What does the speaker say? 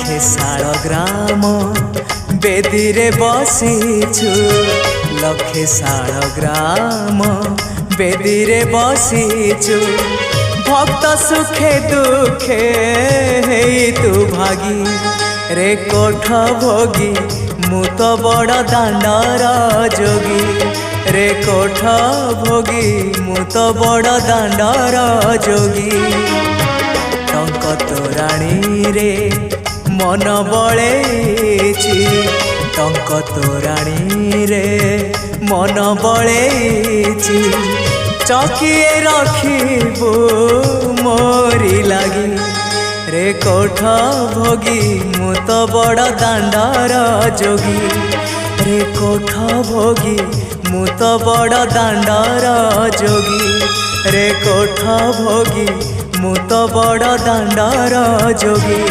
लक्षे शाल ग्राम बेदीरे बसीछु लक्षे शाल ग्राम बेदीरे बसीछु भक्त सुखे दुखे हेई तू भागी रे कोठ भोगी मु तो बड़ दांडर जोगी रे कोठ भोगी मु तो बड़ दांडर जोगी टंक तोराणी रे मन बळेछि टंक तोराणी रे मन बळेछि चकिए रखिबो मोरी लागी रे कोठ भोगी मु तो बड़ दांडर जोगी रे कोठ भोगी मु तो बड़ दांडर जोगी रे कोठ भोगी मु तो बड़ दांडर जोगी।